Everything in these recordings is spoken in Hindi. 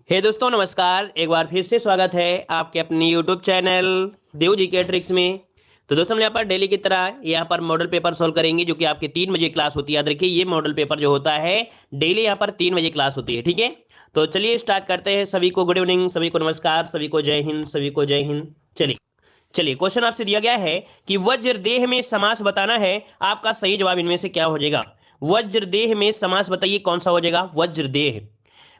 हे दोस्तों नमस्कार। एक बार फिर से स्वागत है आपके अपनी यूट्यूब चैनल देव जी के ट्रिक्स में। तो दोस्तों हम यहाँ पर डेली की तरह यहाँ पर मॉडल पेपर सॉल्व करेंगे जो कि आपके 3 बजे क्लास होती है। याद रखिए ये मॉडल पेपर जो होता है डेली यहाँ पर 3 बजे क्लास होती है। ठीक है, तो चलिए स्टार्ट करते हैं। सभी को गुड इवनिंग, सभी को नमस्कार, सभी को जय हिंद, सभी को जय हिंद। चलिए चलिए क्वेश्चन आपसे दिया गया है कि वज्रदेह में समास बताना है। आपका सही जवाब इनमें से क्या हो जाएगा? वज्रदेह में समास बताइए कौन सा हो जाएगा? वज्रदेह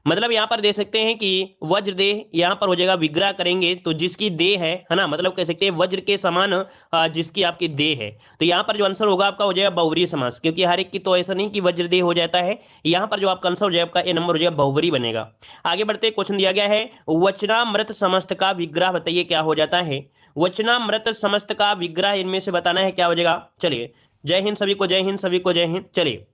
मतलब यहां पर दे सकते हैं कि वज्रदेह यहां पर हो जाएगा। विग्रह करेंगे तो जिसकी देह है ना, मतलब कह सकते हैं वज्र के समान जिसकी आपकी देह है। तो यहां पर जो आंसर होगा आपका हो जाएगा बहुवरी समास, क्योंकि हर एक की तो ऐसा नहीं कि वज्रदेह हो जाता है। यहां पर जो आपका आंसर हो जाएगा आपका ए नंबर हो जाएगा बहुवरी बनेगा। आगे बढ़ते क्वेश्चन दिया गया है वचनामृत समस्त का विग्रह बताइए क्या हो जाता है? वचनामृत समस्त का विग्रह इनमें से बताना है, क्या हो जाएगा? चलिए जय हिंद सभी को, जय हिंद सभी को, जय हिंद। चलिए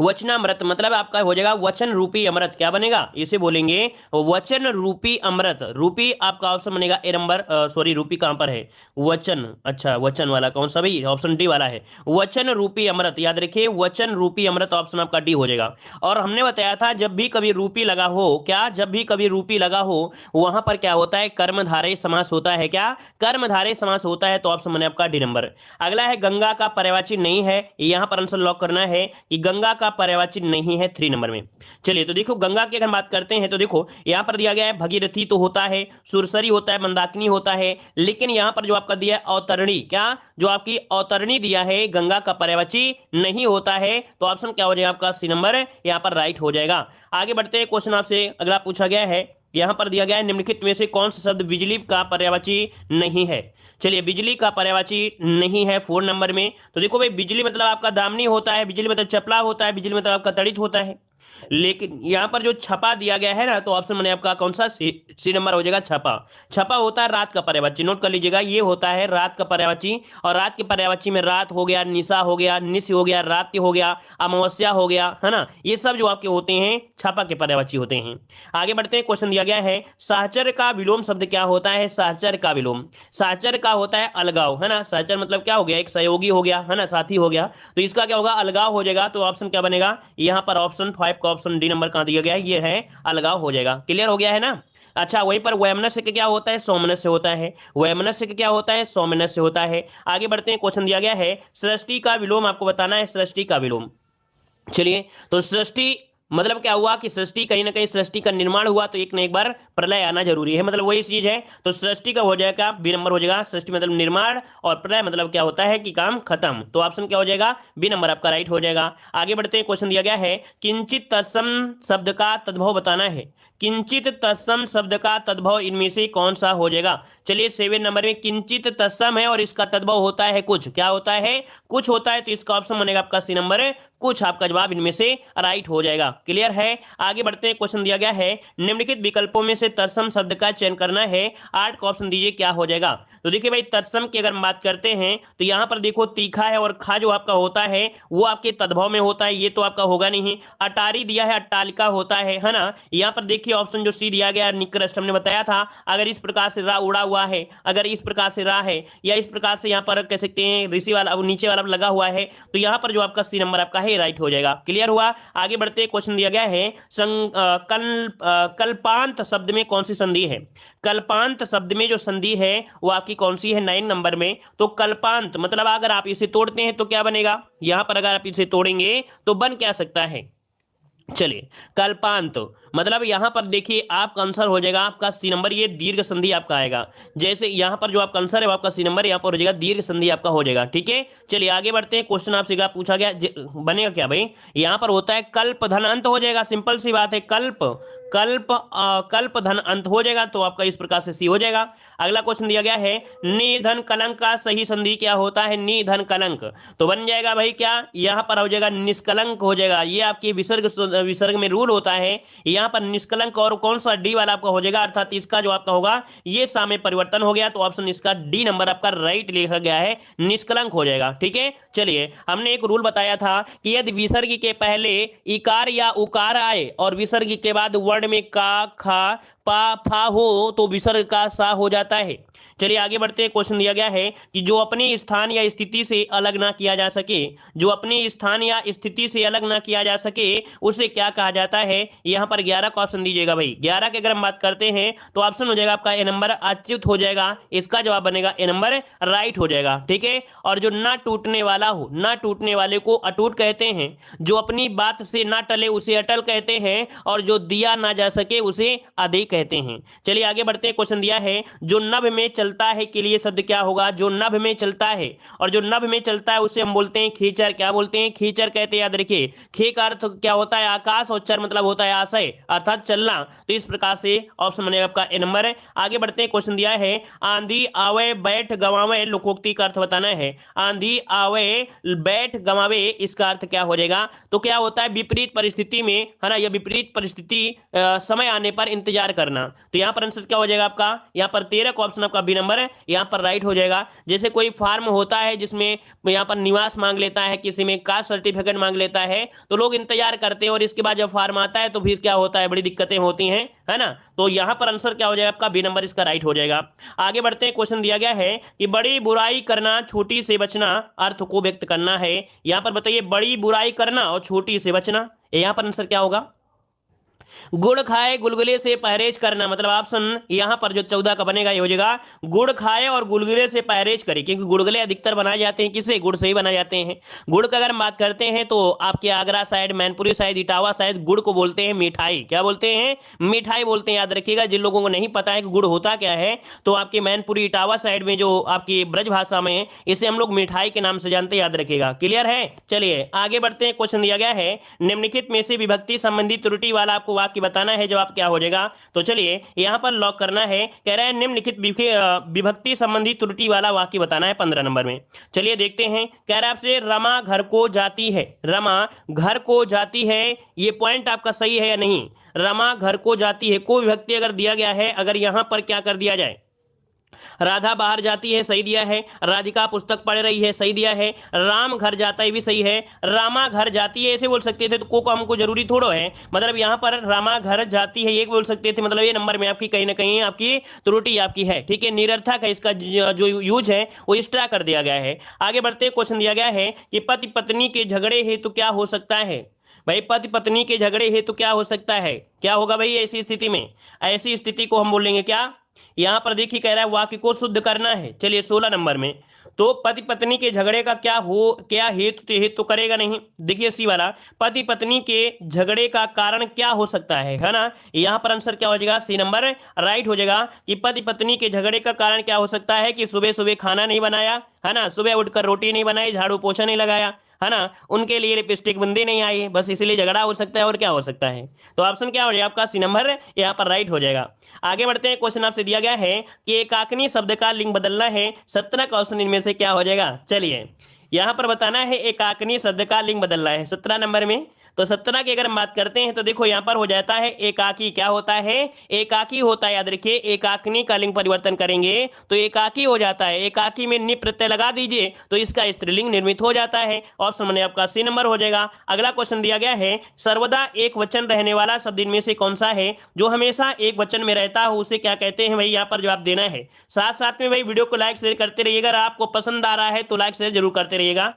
वचनामृत मतलब आपका हो जाएगा वचन रूपी अमृत। क्या बनेगा? इसे बोलेंगे वचन रूपी अमृत। रूपी आपका ऑप्शन बनेगा ए नंबर, सॉरी रूपी कहां पर है? वचन, अच्छा वचन वाला कौन सा भाई? ऑप्शन डी वाला है वचन रूपी अमृत। याद रखिए वचन रूपी अमृत ऑप्शन आपका डी हो जाएगा। और हमने बताया था जब भी कभी रूपी लगा हो, क्या जब भी कभी रूपी लगा हो वहां पर क्या होता है? कर्मधारय समास होता है। क्या कर्मधारय समास होता है? तो ऑप्शन बने आपका डी नंबर। अगला है गंगा का पर्यायवाची नहीं है, यहां पर आंसर लॉक करना है कि गंगा का पर्यायवाची नहीं है 3 नंबर में। चलिए तो देखो गंगा की अगर बात करते हैं तो देखो यहां पर दिया गया है भगीरथी तो होता है, सुरसरी होता है, मंदाकिनी होता है, लेकिन यहां पर जो आपका दिया है अवतरणी, क्या जो आपकी अवतरणी दिया है गंगा का पर्यायवाची नहीं होता है। तो ऑप्शन क्या हो जाएगा आपका? सी नंबर यहां पर राइट हो जाएगा। आगे बढ़ते हैं क्वेश्चन आपसे अगला पूछा गया है, यहां पर दिया गया है निम्नलिखित में से कौन सा शब्द बिजली का पर्यायवाची नहीं है? चलिए बिजली का पर्यायवाची नहीं है 4 नंबर में। तो देखो भाई बिजली मतलब आपका दामनी होता है, बिजली मतलब चपला होता है, बिजली मतलब आपका तड़ित होता है, लेकिन यहां पर जो छपा दिया गया है ना, तो ऑप्शन बने आपका कौन सा? सी नंबर हो जाएगा छपा। छपा होता है रात का पर्यायवाची, नोट कर लीजिएगा ये होता है रात का पर्यायवाची। और रात के पर्यायवाची में रात हो गया, निशा हो गया, निश हो गया, रात्रि हो गया, अमावस्या हो गया, है ना, ये सब जो आपके होते हैं छपा के पर्यायवाची होते हैं। आगे बढ़ते हैं क्वेश्चन दिया गया है सहचर का विलोम शब्द क्या होता है? सहचर का विलोम, सहचर का होता है अलगाव, है ना। सहचर मतलब क्या हो गया? एक सहयोगी हो गया, है ना, साथी हो गया, तो इसका क्या होगा? अलगाव हो जाएगा। तो ऑप्शन क्या बनेगा यहां पर? ऑप्शन 5 का ऑप्शन डी नंबर कहां दिया गया है? ये है अलगाव हो जाएगा। क्लियर हो गया है ना। अच्छा वहीं पर वैमनस्य के क्या होता है? सौमनस्य होता है। वैमनस्य के क्या होता है? सौमनस्य होता है। आगे बढ़ते हैं क्वेश्चन दिया गया है सृष्टि का विलोम आपको बताना है, सृष्टि का विलोम। चलिए तो सृष्टि मतलब क्या हुआ कि सृष्टि कहीं ना कहीं सृष्टि का निर्माण हुआ तो एक ना एक बार प्रलय आना जरूरी है, मतलब वही चीज है। तो सृष्टि का हो जाएगा बी नंबर हो जाएगा। सृष्टि मतलब निर्माण और प्रलय मतलब क्या होता है कि काम खत्म। तो ऑप्शन क्या हो जाएगा? बी नंबर आपका राइट हो जाएगा। आगे बढ़ते हैं क्वेश्चन दिया गया है किंचित तत्सम शब्द का तद्भव बताना है। किंचित तत्सम शब्द का तद्भव इनमें से कौन सा हो जाएगा? चलिए 7 नंबर में किंचित तत्सम है और इसका तद्भव होता है कुछ। क्या होता है? कुछ होता है। तो इसका ऑप्शन बनेगा आपका सी नंबर है कुछ। आपका जवाब इनमें से राइट हो जाएगा। क्लियर है। आगे बढ़ते हैं क्वेश्चन दिया गया है निम्नलिखित विकल्पों में से तत्सम शब्द का चयन करना है। 8 का ऑप्शन दीजिए क्या हो जाएगा? तो देखिए भाई तत्सम की अगर हम बात करते हैं तो यहां पर देखो तीखा है और खा जो आपका होता है वो आपके तद्भव में होता है, ये तो आपका होगा नहीं। अटारी दिया है, अट्टालिका होता है ना। यहां पर देखिए ऑप्शन जो सी दिया गया निकृष्ट, हमने बताया था अगर इस प्रकार से रा उड़ा हुआ है, अगर इस प्रकार से रा है, या इस प्रकार से यहां पर कह सकते हैं ऋषि वाला नीचे वाला लगा हुआ है, तो यहां पर जो आपका सी नंबर आपका है राइट हो जाएगा। क्लियर हुआ। आगे बढ़ते क्वेश्चन दिया गया है कल्पांत शब्द में कौन सी संधि है? कल्पांत शब्द में जो संधि है वो आपकी कौन सी है? 9 नंबर में। तो कल्पांत मतलब अगर आप इसे तोड़ते हैं तो क्या बनेगा? यहां पर अगर आप इसे तोड़ेंगे तो बन क्या सकता है? चलिए कल्पांत मतलब यहां पर देखिए आपका आंसर हो जाएगा आपका सी नंबर, ये दीर्घ संधि आपका आएगा। जैसे यहां पर जो आपका आंसर है वो आपका सी नंबर यहां पर हो जाएगा दीर्घ संधि आपका हो जाएगा। ठीक है चलिए आगे बढ़ते हैं। क्वेश्चन आपसे क्या पूछा गया बनेगा क्या भाई? यहां पर होता है कल्प धन अंत हो जाएगा, सिंपल सी बात है। कल्प कल्प कल्प धन अंत हो जाएगा तो आपका इस प्रकार से सी हो जाएगा। अगला क्वेश्चन दिया गया है निधन कलंक का सही संधि क्या होता है? निधन कलंक तो बन जाएगा भाई क्या? यहां पर हो जाएगा निष्कलंक हो जाएगा। ये आपकी विसर्ग में रूल होता है, यहां पर निष्कलंक और कौन सा डी वाला आपका हो जाएगा, अर्थात इसका जो आपका होगा ये सामय परिवर्तन हो गया। तो ऑप्शन इसका डी नंबर आपका राइट लिखा गया है, निष्कलंक हो जाएगा। ठीक है चलिए हमने एक रूल बताया था कि यदि विसर्ग के पहले इकार या उकार आए और विसर्ग के बाद वर्ण में का खा पा फा हो तो विसर्ग का सा हो जाता है। चलिए आगे बढ़ते हैं। क्वेश्चन दिया गया है कि जो अपने स्थान या स्थिति से अलग ना किया जा सके, जो अपने स्थान या स्थिति से अलग ना किया जा सके उसे क्या कहा जाता है। यहाँ पर 11 का ऑप्शन दीजिएगा भाई। 11 की अगर हम बात करते हैं तो ऑप्शन हो जाएगा आपका ए नंबर अच्युत हो जाएगा। इसका जवाब बनेगा ए नंबर राइट हो जाएगा। ठीक है। और जो ना टूटने वाला हो, ना टूटने वाले को अटूट कहते हैं। जो अपनी बात से ना टले उसे अटल कहते हैं। और जो दिया ना जा सके उसे अधे कहते हैं। चलिए आगे बढ़ते हैं। क्वेश्चन दिया है जो नभ में चलता है के लिए शब्द क्या होगा। जो नभ में चलता है, और जो नभ में चलता है उसे हम बोलते हैं खींचर। क्या बोलते हैं? खींचर कहते हैं। याद रखिए खे का अर्थ क्या होता है? आकाश, और चर मतलब होता है आशय अर्थात चलना। तो इस प्रकार से ऑप्शन बनेगा आपका ए नंबर। आगे बढ़ते हैं। क्वेश्चन दिया है आंधी आवे बैठ गवावे लोकोक्ति का अर्थ बताना है। आंधी आवे बैठ गवावे इसका अर्थ क्या हो जाएगा? तो क्या होता है? विपरीत परिस्थिति में, है ना, यह विपरीत परिस्थिति समय आने पर इंतजार करना। तो यहां पर आंसर क्या हो जाएगा आपका? यहां पर 13 का ऑप्शन आपका बी नंबर है यहां पर राइट हो जाएगा। जैसे कोई फार्म होता है जिसमें यहां पर निवास मांग लेता है, किसी में कास्ट सर्टिफिकेट मांग लेता है, तो लोग इंतजार करते हैं और इसके बाद जब फार्म आता है तो फिर क्या होता है? बड़ी दिक्कतें होती हैं, है ना। तो यहां पर आंसर क्या हो जाएगा आपका? बी नंबर इसका राइट हो जाएगा। आगे बढ़ते हैं। क्वेश्चन दिया गया है कि बड़ी बुराई करना छोटी से बचना अर्थ को व्यक्त करना है। यहां पर बताइए बड़ी बुराई करना और छोटी से बचना, यहां पर आंसर क्या होगा? गुड़ खाए गुलगुले से परहेज करना, मतलब ऑप्शन यहां पर जो 14 का बनेगा ये हो जाएगा गुड़ खाए और गुलगुले से परहेज करे। क्योंकि गुलगुले अधिकतर बनाए जाते हैं किससे? गुड़ से ही बनाए जाते हैं। गुड़ का अगर हम बात करते हैं तो आपके Agra side, Mainpuri side, Etawah side गुड़ को बोलते हैं मिठाई। क्या बोलते हैं? मिठाई बोलते हैं। याद रखिएगा। जिन लोगों को नहीं पता है कि गुड़ होता क्या है, तो आपके मैनपुरी इटावा साइड में जो आपकी ब्रज भाषा में इसे हम लोग मिठाई के नाम से जानते हैं। याद रखिएगा। क्लियर है? चलिए आगे बढ़ते हैं। क्वेश्चन दिया गया है निम्नलिखित में से विभक्ति संबंधी त्रुटि वाला आपको वाक्य बताना है। जवाब क्या हो जाएगा? तो चलिए यहां पर लॉक करना है। कह रहा है निम्नलिखित विभक्ति संबंधी त्रुटि वाला वाक्य बताना है 15 नंबर में। चलिए देखते हैं। कह रहा है आपसे रमा घर को जाती है। रमा घर को जाती है, ये पॉइंट आपका सही है या नहीं? रमा घर को जाती है, कोई विभक्ति अगर दिया गया है, अगर यहां पर क्या कर दिया जाए, राधा बाहर जाती है, सही दिया है। राधिका पुस्तक पढ़ रही है, सही दिया है। राम घर जाता है भी सही है। रामा घर जाती है ऐसे बोल सकते थे, तो को हमको जरूरी थोड़ो है। मतलब यहां पर रामा घर जाती है ये बोल सकते थे, मतलब ये नंबर में आपकी कहीं ना कहीं आपकी त्रुटि आपकी है। ठीक है। निरर्थक है, इसका जो यूज है वो एक्स्ट्रा कर दिया गया है। आगे बढ़ते। क्वेश्चन दिया गया है कि पति पत्नी के झगड़े हेतु क्या हो सकता है। भाई पति पत्नी के झगड़े हेतु क्या हो सकता है? क्या होगा भाई ऐसी स्थिति में? ऐसी स्थिति को हम बोलेंगे क्या? यहां पर देखिए कह रहा है वाक्य को शुद्ध करना है। चलिए 16 नंबर में तो पति पत्नी के झगड़े का क्या हेतु करेगा नहीं। देखिए सी वाला पति पत्नी के झगड़े का कारण क्या हो सकता है ना। यहां पर आंसर क्या हो जाएगा? सी नंबर राइट हो जाएगा कि पति पत्नी के झगड़े का कारण क्या हो सकता है कि सुबह सुबह खाना नहीं बनाया, है ना, सुबह उठकर रोटी नहीं बनाई, झाड़ू पोछा नहीं लगाया, है ना, उनके लिए लिपस्टिक बंदी नहीं आई है, बस इसलिए झगड़ा हो सकता है। और क्या हो सकता है? तो ऑप्शन क्या हो जाएगा आपका? सी नंबर यहाँ पर राइट हो जाएगा। आगे बढ़ते हैं। क्वेश्चन आपसे दिया गया है कि एकाकिनी शब्द का लिंग बदलना है। 17 का ऑप्शन इनमें से क्या हो जाएगा? चलिए यहां पर बताना है एकाकिनी शब्द का लिंग बदलना है 17 नंबर में। तो 17 की अगर हम बात करते हैं तो देखो यहां पर हो जाता है एकाकी। क्या होता है? एकाकी होता है। याद रखिए एकाकिनी का लिंग परिवर्तन करेंगे तो एकाकी हो जाता है। एकाकी में नि प्रत्यय लगा दीजिए तो इसका स्त्रीलिंग निर्मित हो जाता है। ऑप्शन में आपका सी नंबर हो जाएगा। अगला क्वेश्चन दिया गया है सर्वदा एक वचन रहने वाला शब्द इनमें से कौन सा है? जो हमेशा एक वचन में रहता हो उसे क्या कहते हैं? भाई यहाँ पर जवाब देना है। साथ साथ में भाई वीडियो को लाइक शेयर करते रहिएगा। अगर आपको पसंद आ रहा है तो लाइक शेयर जरूर करते रहिएगा।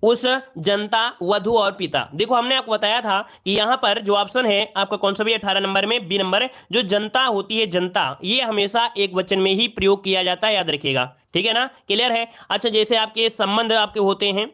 उस, जनता, वधु और पिता। देखो हमने आपको बताया था कि यहां पर जो ऑप्शन है आपका कौन सा भी 18 नंबर में बी नंबर, जो जनता होती है, जनता, ये हमेशा एक वचन में ही प्रयोग किया जाता है। याद रखिएगा। ठीक है ना? क्लियर है? अच्छा जैसे आपके संबंध आपके होते हैं,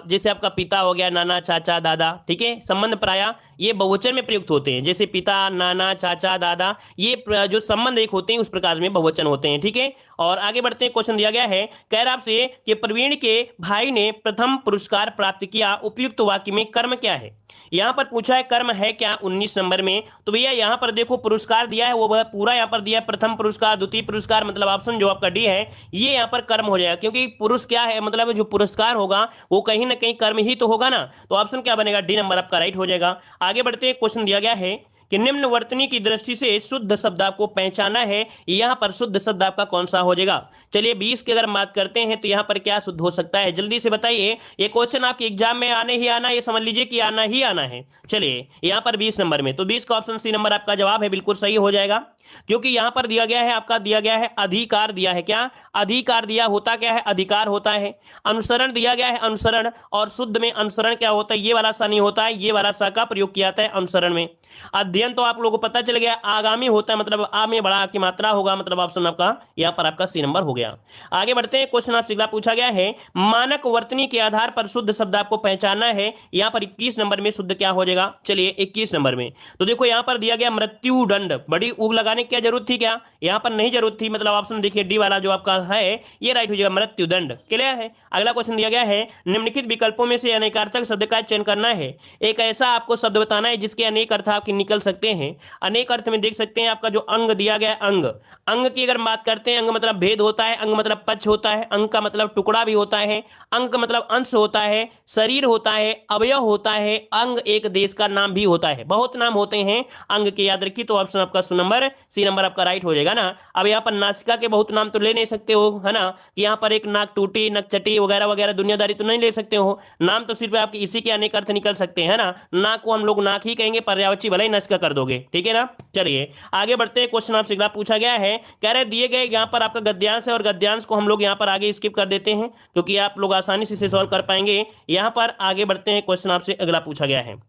जैसे आपका पिता हो गया, नाना, चाचा, दादा, ठीक है, संबंध प्राय ये बहुवचन में प्रयुक्त होते हैं। जैसे पिता, नाना, चाचा, दादा, ये जो संबंध एक होते हैं उस प्रकार में बहुवचन होते हैं। ठीक है। और आगे बढ़ते हैं। क्वेश्चन दिया गया है कह रहा आपसे कि प्रवीण के भाई ने प्रथम पुरस्कार प्राप्त किया, उपयुक्त वाक्य में कर्म क्या है? यहां पर पूछा है कर्म है क्या 19 नंबर में। तो भैया यहां पर देखो पुरस्कार दिया है वो पूरा यहां पर दिया है, प्रथम पुरस्कार, द्वितीय पुरस्कार, मतलब ऑप्शन जो आपका डी है ये यहां पर कर्म हो जाएगा। क्योंकि पुरुष क्या है, मतलब जो पुरस्कार होगा वो कहीं ना कहीं कर्म ही तो होगा ना। तो ऑप्शन क्या बनेगा? डी नंबर आपका राइट हो जाएगा। आगे बढ़ते हैं। क्वेश्चन दिया गया है कि निम्न वर्तनी की दृष्टि से शुद्ध शब्द आपको पहचाना है, यहां पर शुद्ध शब्द आपका कौन सा हो जाएगा। चलिए 20 की अगर बात करते हैं तो यहां पर क्या शुद्ध हो सकता है, जल्दी से बताइए। ये क्वेश्चन आपके एग्जाम में आने ही आना, ये समझ लीजिए कि आना ही आना है। चलिए यहां पर 20 नंबर में, तो 20 का ऑप्शन सी नंबर आपका जवाब है, बिल्कुल सही हो जाएगा। क्योंकि यहां पर दिया गया है, आपका दिया गया है अधिकार, दिया है क्या, अधिकार दिया, होता क्या है, अधिकार होता है। अनुसरण दिया गया है, अनुसरण, और शुद्ध में अनुसरण क्या होता है, ये वाला सा नहीं होता है, ये वाला सा का प्रयोग किया जाता है अनुसरण में। अध्ययन तो आप लोगों को पता चल गया, आगामी होता है, मतलब आ में बड़ा की मात्रा होगा, मतलब ऑप्शन आपका यहां पर आपका सी नंबर हो गया। आगे बढ़ते हैं, क्वेश्चन आपसे अगला पूछा गया है, मानक वर्तनी के आधार पर शुद्ध शब्द आपको पहचानना है, यहां पर 21 नंबर में शुद्ध क्या हो जाएगा। चलिए 21 नंबर में तो देखो यहां पर दिया गया मृत्यु दंड, बड़ी उग लगाने की क्या जरूरत थी, क्या यहां पर नहीं जरूरत थी, मतलब ऑप्शन देखिए डी वाला जो आपका है ये राइट हो जाएगा, मृत्यु दंड। क्लियर है। अगला क्वेश्चन दिया गया है, निम्नलिखित विकल्पों में से अनेकार्थक शब्द का चयन करना है। एक ऐसा आपको शब्द बताना है जिसके अनेक अर्थ आपके निकल सकते हैं। अनेक अर्थ में देख सकते हैं आपका जो अंग दिया गया, अंग, अंग की अगर बात करते हैं, अंग मतलब भेद होता है, अंग मतलब पक्ष होता है, अंग का मतलब टुकड़ा भी होता है, अंग का मतलब अंश होता है, शरीर होता है, अवयव होता है, अंग एक देश का नाम भी होता है, बहुत नाम होते हैं अंग के, याद रखिए। तो ऑप्शन आपका सी नंबर आपका राइट हो जाएगा ना। अब यहाँ पर नासिका के बहुत नाम तो ले नहीं सकते हो, है ना, कि यहाँ पर एक नाक टूटी, नक चटी वगैरह वगैरह दुनियादारी तो नहीं ले सकते हो, नाम तो सिर्फ आपके इसी के अनेक अर्थ निकल सकते हैं ना। नाक को हम लोग नाक ही कहेंगे, पर्यायवाची भले ही नासिका कर दोगे, ठीक है ना। चलिए आगे बढ़ते हैं, क्वेश्चन आपसे अगला पूछा गया है, कह रहे दिए गए यहाँ पर आपका गद्यांश है, और गद्यांश को हम लोग यहाँ पर आगे स्किप कर देते हैं क्योंकि आप लोग आसानी से इसे सॉल्व कर पाएंगे। यहाँ पर आगे बढ़ते हैं, क्वेश्चन आपसे अगला पूछा गया है।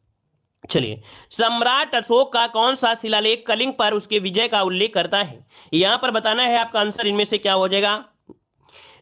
चलिए, सम्राट अशोक का कौन सा शिलालेख कलिंग पर उसके विजय का उल्लेख करता है, यहां पर बताना है आपका आंसर इनमें से क्या हो जाएगा।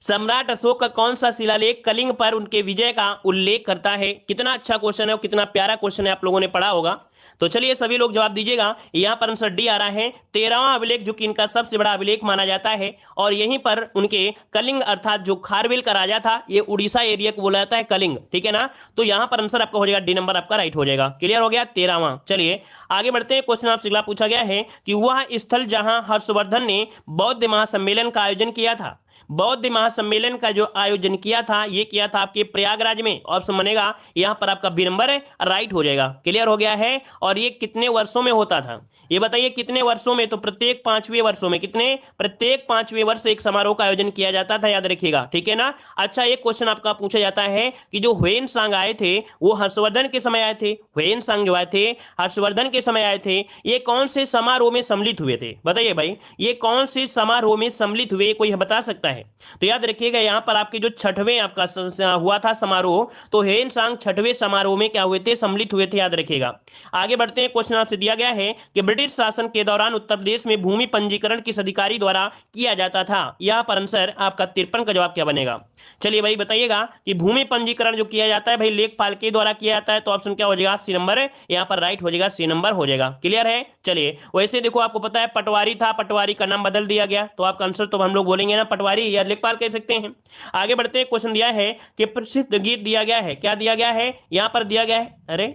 सम्राट अशोक का कौन सा शिलालेख कलिंग पर उनके विजय का उल्लेख करता है। कितना अच्छा क्वेश्चन है और कितना प्यारा क्वेश्चन है, आप लोगों ने पढ़ा होगा। तो चलिए सभी लोग जवाब दीजिएगा। यहां पर आंसर डी आ रहा है, 13वां अभिलेख जो कि इनका सबसे बड़ा अभिलेख माना जाता है, और यहीं पर उनके कलिंग अर्थात जो खारवेल का राजा था, ये उड़ीसा एरिया को बोला जाता है कलिंग, ठीक है ना। तो यहां पर आंसर आपका हो जाएगा डी नंबर आपका राइट हो जाएगा। क्लियर हो गया, 13वां। चलिए आगे बढ़ते हैं, क्वेश्चन आपसे अगला पूछा गया है कि वह स्थल जहां हर्षवर्धन ने बौद्ध महासम्मेलन का आयोजन किया था, बौद्ध महासम्मेलन का जो आयोजन किया था, ये किया था आपके प्रयागराज में, ऑप्शन बनेगा यहां पर आपका बी नंबर राइट हो जाएगा। क्लियर हो गया है। और ये कितने वर्षों में होता था, ये बताइए कितने वर्षों में, तो प्रत्येक 5वें वर्षों में, कितने, प्रत्येक 5वें वर्ष एक समारोह का आयोजन किया जाता था, याद रखिएगा, ठीक है ना। अच्छा, एक क्वेश्चन आपका पूछा जाता है कि जो ह्वेन सांग आए थे वो हर्षवर्धन के समय आए थे, ह्वेन सांग जो आए थे हर्षवर्धन के समय आए थे, ये कौन से समारोह में सम्मिलित हुए थे, बताइए भाई, ये कौन से समारोह में सम्मिलित हुए, कोई बता सकता है। तो याद रखिएगा यहां पर आपके जो 6वें आपका हुआ था समारोह, तो ह्वेन सांग 6वें समारोह में क्या हुए थे, सम्मिलित हुए थे, याद रखिएगा। आगे बढ़ते हैं, क्वेश्चन आपसे दिया गया है कि ब्रिटिश शासन के दौरान उत्तर प्रदेश में भूमि पंजीकरण किस अधिकारी द्वारा किया जाता था, यहां पर आंसर आपका 53 का जवाब क्या बनेगा। चलिए भाई बताइएगा कि भूमि पंजीकरण जो किया जाता है भाई लेखपाल के द्वारा किया जाता है, तो ऑप्शन क्या हो जाएगा, सी नंबर यहां पर राइट हो जाएगा, सी नंबर हो जाएगा। क्लियर है। चलिए वैसे देखो आपको पता है पटवारी था, पटवारी का नाम बदल दिया गया, तो आपका आंसर तो हम लोग बोलेंगे ना पटवारी या लेखपाल कह सकते हैं। आगे बढ़ते हैं, क्वेश्चन दिया है कि प्रसिद्ध गीत दिया गया है, क्या दिया गया है, यहां पर दिया गया है, अरे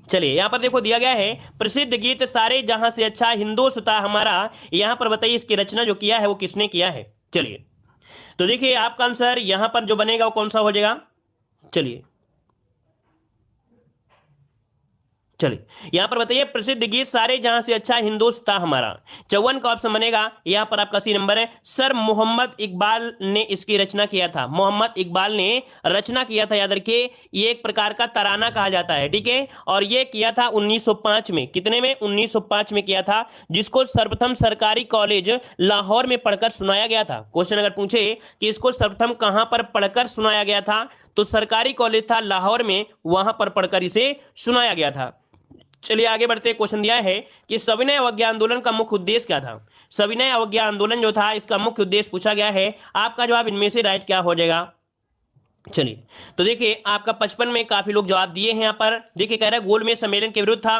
चलिए यहां पर देखो दिया गया है प्रसिद्ध गीत सारे जहां से अच्छा हिंदुस्तां हमारा, यहां पर बताइए इसकी रचना जो किया है वो किसने किया है। चलिए तो देखिए आपका आंसर यहां पर जो बनेगा वो कौन सा हो जाएगा। चलिए यहां पर बताइए प्रसिद्ध गीत सारे जहां से अच्छा हिंदुस्तां हमारा, 54 का ऑप्शन बनेगा यहां पर आपका सी नंबर है। सर मोहम्मद इकबाल ने इसकी रचना किया था, मोहम्मद इकबाल ने रचना किया था, याद रखिए ये एक प्रकार का तराना कहा जाता है, ठीक है। और ये किया था 1905 में, कितने में, 1905 में किया था, जिसको सर्वप्रथम सरकारी कॉलेज लाहौर में पढ़कर सुनाया गया था। क्वेश्चन अगर पूछे कि इसको सर्वप्रथम कहां पर पढ़कर सुनाया गया था, तो सरकारी कॉलेज था लाहौर में, वहां पर पढ़कर इसे सुनाया गया था। चलिए आगे बढ़ते, क्वेश्चन दिया है कि सविनय अवज्ञा आंदोलन का मुख्य उद्देश्य क्या था। सविनय अवज्ञा आंदोलन जो था इसका मुख्य उद्देश्य पूछा गया है, आपका जवाब इनमें से राइट क्या हो जाएगा। चलिए तो देखिए आपका 55 में काफी लोग जवाब दिए हैं। यहां पर देखिए कह रहा है गोलमेज सम्मेलन के विरुद्ध था,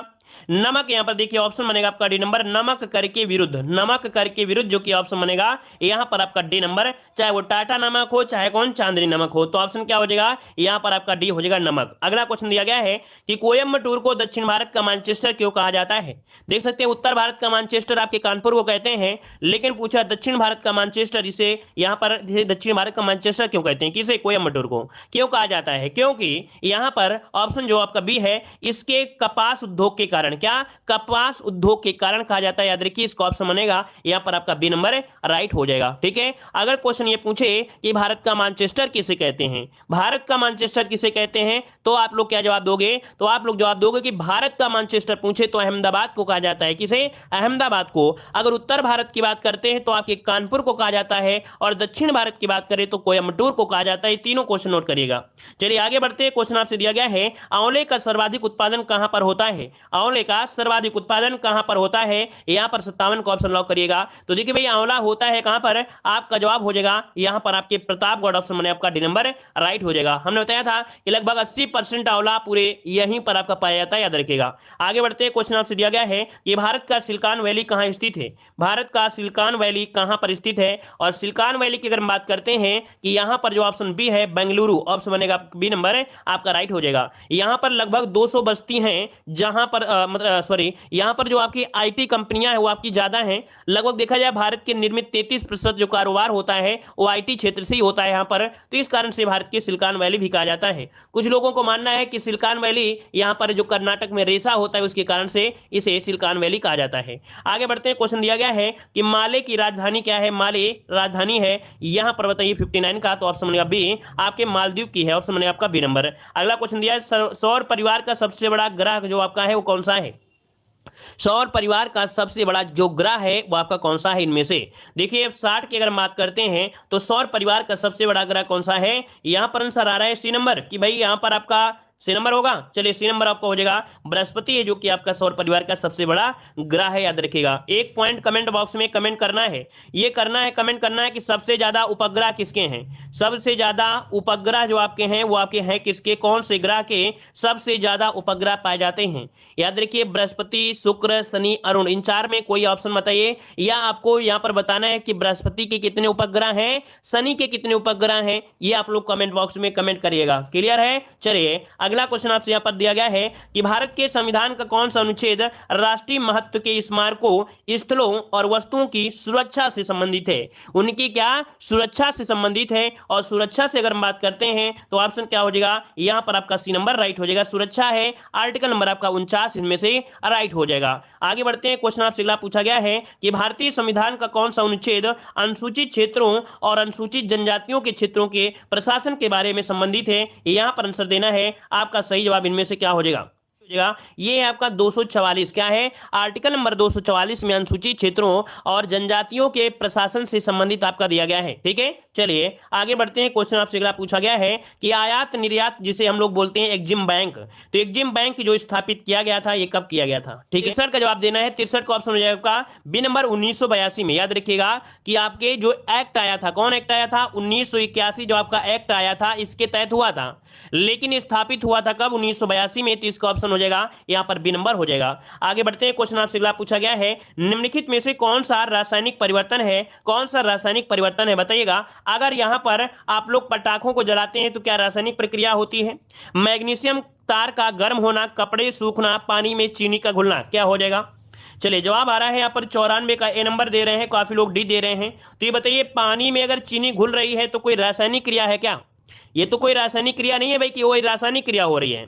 नमक यहाँ पर देखिए ऑप्शन बनेगा आपका डी नंबर, नमक कर के विरुद्ध, नमक कर के विरुद्ध जो कि ऑप्शन बनेगा यहाँ पर आपका डी नंबर, चाहे वो टाटा नमक हो चाहे कौन चांदनी नमक हो, तो ऑप्शन क्या हो जाएगा यहाँ पर आपका डी हो जाएगा नमक। अगला क्वेश्चन दिया गया है कि कोयम्बटूर को दक्षिण भारत का मैनचेस्टर क्यों कहा जाता है। देख सकते हैं उत्तर भारत का मैनचेस्टर आपके कानपुर को कहते हैं, लेकिन पूछा दक्षिण भारत का मैनचेस्टर, इसे यहाँ पर दक्षिण भारत का मैनचेस्टर क्यों कहते हैं, किसे, कोयम्बटूर को क्यों कहा जाता है, क्योंकि यहाँ पर ऑप्शन जो आपका बी है, इसके कपास उद्योग के कारण, क्या कपास उद्योग के कारण कहा जाता है। याद रखिए इसका ऑप्शन बनेगा यहाँ पर आपका बी नंबर राइट हो जाएगा। ठीक है, अगर क्वेश्चन ये पूछे कि भारत का मैनचेस्टर किसे कहते हैं, भारत का मैनचेस्टर किसे कहते हैं, तो आप लोग क्या जवाब दोगे, तो आप लोग जवाब दोगे कि भारत का मैनचेस्टर पूछे तो अहमदाबाद को कहा जाता है, किसे, अहमदाबाद को। अगर उत्तर भारत की बात करते हैं तो आपके कानपुर को कहा जाता है, और दक्षिण भारत की बात करें तो कोयम्बटूर को कहा जाता है। तीनों क्वेश्चन नोट करिएगा। चलिए आगे बढ़ते हैं, क्वेश्चन आपसे दिया गया है आंवले का सर्वाधिक उत्पादन कहां पर होता है, आंवले का सर्वाधिक उत्पादन कहां पर होता है, यहां पर 57 को ऑप्शन लॉक करिएगा। तो देखिए भाई आंवला होता है कहां पर, आपका जवाब हो जाएगा यहां पर आपके प्रतापगढ़, ऑप्शन बने आपका डी नंबर राइट हो जाएगा। हमने बताया था कि लगभग 80% आंवला पूरे यहीं पर आपका पाया जाता है, याद रखिएगा। आगे बढ़ते हैं, क्वेश्चन आपसे दिया गया है कि भारत का सिलिकॉन वैली कहां स्थित है, भारत का सिलिकॉन वैली कहां पर स्थित है, और सिलिकॉन वैली की अगर हम बात करते हैं कि यहां पर जो ऑप्शन बी है बेंगलुरु, ऑप्शन बनेगा बी नंबर आपका राइट हो जाएगा। यहां पर लगभग 200 बस्ती हैं, जहां पर सॉरी यहां पर जो आपकी आईटी कंपनियां हैं वो आपकी ज्यादा हैं। लगभग देखा जाए भारत के निर्मित 33% जो कारोबार होता है वो आईटी क्षेत्र से ही होता है यहां पर, तो इस कारण से भारत की सिलिकॉन वैली भी कहा जाता है। कुछ लोगों को मानना है कि सिलिकॉन वैली यहां पर जो कर्नाटक में रेसा होता है उसके कारण से इसे सिलिकॉन वैली कहा जाता है। आगे बढ़ते हैं, क्वेश्चन दिया गया है कि माले की राजधानी क्या है, माले राजधानी है यहां पर बताइए 59 का, तो ऑप्शन बनेगा बी आपके मालदीव की है, ऑप्शन बनेगा आपका बी नंबर। अगला क्वेश्चन दिया है सौर परिवार का सबसे बड़ा ग्रह जो आपका है वो कौन सा है, सौर परिवार का सबसे बड़ा जो ग्रह है वो आपका कौन सा है इनमें से। देखिए 60 की अगर बात करते हैं तो सौर परिवार का सबसे बड़ा ग्रह कौन सा है, यहां पर आंसर आ रहा है सी नंबर, कि भाई यहां पर आपका सी नंबर होगा। चलिए सी नंबर आपका हो जाएगा बृहस्पति है, जो कि आपका सौर परिवार का सबसे बड़ा ग्रह है, याद रखिएगा। एक पॉइंट कमेंट बॉक्स में कमेंट करना है, ये करना है, कमेंट करना है कि सबसे ज्यादा उपग्रह किसके हैं, सबसे ज्यादा उपग्रह जो आपके हैं वो आपके हैं किसके, कौन से ग्रह के सबसे ज्यादा उपग्रह पाए जाते हैं। याद रखिए बृहस्पति, शुक्र, शनि, अरुण, इन चार में कोई ऑप्शन बताइए, या आपको यहां पर बताना है कि बृहस्पति के कितने उपग्रह हैं, शनि के कितने उपग्रह हैं, ये आप लोग कमेंट बॉक्स में कमेंट करिएगा। क्लियर है। चलिए अगला क्वेश्चन आपसे यहां पर दिया गया है कि भारत के संविधान का कौन सा अनुच्छेद राष्ट्रीय महत्व के स्मारकों, स्थलों और वस्तुओं की सुरक्षा से संबंधित है, उनकी क्या सुरक्षा से संबंधित है। और सुरक्षा से अगर हम बात करते हैं तो ऑप्शन क्या हो जाएगा, यहां पर आपका सी नंबर राइट हो जाएगा। सुरक्षा है आर्टिकल नंबर आपका 49 इनमें से राइट हो जाएगा। आगे बढ़ते हैं, क्वेश्चन आपसे अगला पूछा गया है कि भारतीय संविधान का कौन सा अनुच्छेद अनुसूचित क्षेत्रों और अनुसूचित जनजातियों के क्षेत्रों के प्रशासन के बारे में संबंधित है, यहां पर आंसर देना है। आपका सही जवाब इनमें से क्या हो जाएगा, ये आपका 244, क्या है आर्टिकल नंबर 244 में अनुसूचित क्षेत्रों और जनजातियों के प्रशासन से संबंधित आपका दिया गया है। ठीक है, चलिए आगे बढ़ते हैं, क्वेश्चन आपसे अगला पूछा गया है कि आयात निर्यात जिसे हम लोग बोलते हैं एग्जिम बैंक, तो एग्जिम बैंक जो स्थापित किया गया था ये कब किया गया था। ठीक है, 63 का जवाब देना है, 63 का ऑप्शन हो जाएगा आपका बी नंबर 1982 में। याद रखिएगा कि आपके जो एक्ट आया था, कौन एक्ट आया था, 1981 जो आपका एक्ट आया था इसके तहत हुआ था, लेकिन स्थापित हुआ था कब, 1982 में। तो इसका ऑप्शन हो जाएगा यहां पर बी नंबर हो जाएगा। आगे बढ़ते हैं, क्वेश्चन आपसे अगला पूछा गया है निम्नलिखित में से कौन सा रासायनिक परिवर्तन है, कौन सा रासायनिक परिवर्तन है बताइएगा। अगर यहां पर आप लोग पटाखों को जलाते हैं तो क्या रासायनिक प्रक्रिया होती है, मैग्नीशियम तार का गर्म होना, कपड़े सूखना, पानी में चीनी का घुलना, क्या हो जाएगा। चलिए जवाब आ रहा है यहाँ पर 94 का ए नंबर दे रहे हैं, काफी लोग डी दे रहे हैं। तो ये बताइए पानी में अगर चीनी घुल रही है तो कोई रासायनिक क्रिया है क्या, ये तो कोई रासायनिक क्रिया नहीं है भाई कि वो रासायनिक क्रिया हो रही है।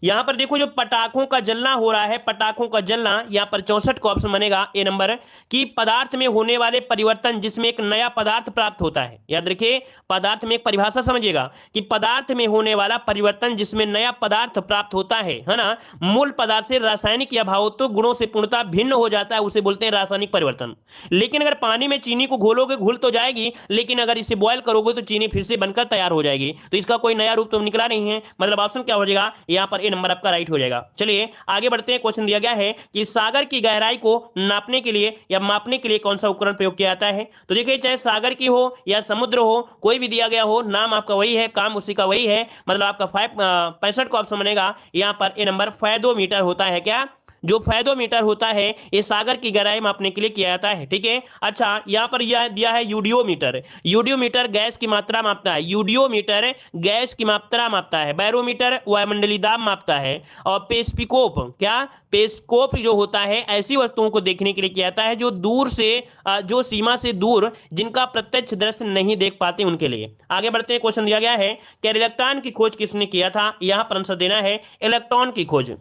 यहां पर देखो जो पटाखों का जलना हो रहा है, पटाखों का जलना, यहां पर 64 का ऑप्शन बनेगा ए नंबर, कि पदार्थ में होने वाले परिवर्तन जिसमें एक नया पदार्थ प्राप्त होता है। याद रखिए पदार्थ में एक परिभाषा समझिएगा कि पदार्थ में होने वाला परिवर्तन जिसमें नया पदार्थ प्राप्त होता है ना, मूल पदार्थ से रासायनिक या भावोत्तोक गुणों से पूर्णतः भिन्न हो जाता है, उसे बोलते हैं रासायनिक परिवर्तन। लेकिन अगर पानी में चीनी को घोलोगे घुल तो जाएगी, लेकिन अगर इसे बॉयल करोगे तो चीनी फिर से बनकर तैयार हो जाएगी, तो इसका कोई नया रूप तो निकला नहीं है। मतलब ऑप्शन क्या हो जाएगा, यहां पर नंबर आपका राइट हो जाएगा। चलिए आगे बढ़ते हैं, क्वेश्चन दिया गया है कि सागर की गहराई को नापने के लिए या मापने के लिए कौन सा उपकरण प्रयोग किया जाता है। तो देखिए चाहे सागर की हो या समुद्र हो, कोई भी दिया गया हो, नाम आपका वही है, काम उसी का वही है। मतलब आपका 65 का ऑप्शन बनेगा यहां पर ए नंबर, फेदोमीटर होता है क्या, जो फेदोमीटर होता है ये सागर की गहराई मापने के लिए किया जाता है। ठीक है, अच्छा यहाँ पर यह दिया है यूडियोमीटर। यूडियोमीटर गैस की मात्रा मापता है, यूडियोमीटर गैस की मात्रा मापता है। बैरोमीटर वायुमंडलीय दाब मापता है। और पेस्पिकोप, क्या पेस्कोप जो होता है ऐसी वस्तुओं को देखने के लिए किया जाता है जो दूर से जो सीमा से दूर जिनका प्रत्यक्ष दृश्य नहीं देख पाते उनके लिए। आगे बढ़ते हैं, क्वेश्चन दिया गया है कि इलेक्ट्रॉन की खोज किसने किया था। यहां पर आंसर देना है इलेक्ट्रॉन की खोज।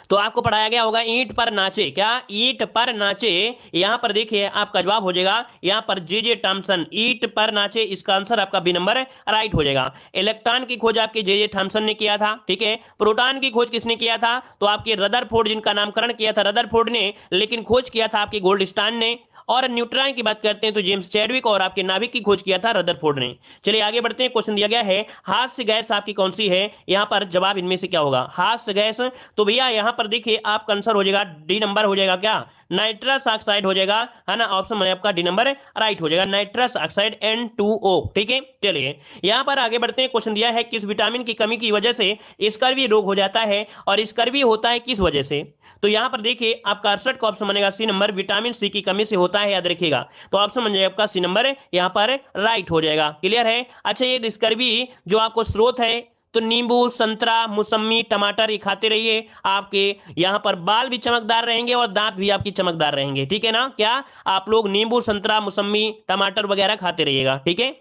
तो आपको पढ़ाया गया होगा ईंट पर नाचे, क्या ईंट पर नाचे। यहां पर देखिए आपका जवाब हो जाएगा यहां पर जे थॉमसन, ईंट पर नाचे, इसका आंसर आपका बी नंबर राइट हो जाएगा। इलेक्ट्रॉन की खोज आपके जे थॉमसन ने किया था। ठीक है, प्रोटॉन की खोज किसने किया था, तो आपके रदरफोर्ड, जिनका नामकरण किया था रदरफोर्ड ने, लेकिन खोज किया था आपके गोल्डस्टाइन ने। और न्यूट्रॉन की बात करते हैं तो जेम्स चैडविक और आपके नाभिक की खोज किया था रदरफोर्ड ने। चलिए आगे बढ़ते हैं, क्वेश्चन दिया गया है हास्य गैस आपकी कौन सी है। यहां पर जवाब इनमें से क्या होगा, हास्य गैस। तो भैया यहां पर देखिए आपका आंसर हो जाएगा डी नंबर हो जाएगा, क्या नाइट्रस ऑक्साइड हो जाएगा, है ना। ऑप्शन में आपका डी नंबर राइट हो जाएगा, नाइट्रस ऑक्साइड N2O। ठीक है, चलिए यहां पर आगे बढ़ते हैं, क्वेश्चन दिया है किस विटामिन की कमी की वजह से स्कर्वी रोग हो जाता है, और स्कर्वी होता है किस वजह से। तो यहां पर देखिए आपका 68 का ऑप्शन बनेगा सी नंबर, विटामिन सी की कमी से होता है, याद रखिएगा। तो ऑप्शन बन जाएगा आपका सी नंबर यहां पर राइट हो जाएगा। क्लियर है। अच्छा, ये स्कर्वी जो आपको स्रोत है तो नींबू, संतरा, मौसमी, टमाटर ये खाते रहिए, आपके यहां पर बाल भी चमकदार रहेंगे और दांत भी आपकी चमकदार रहेंगे। ठीक है ना, क्या आप लोग नींबू, संतरा, मौसमी, टमाटर वगैरह खाते रहिएगा। ठीक है,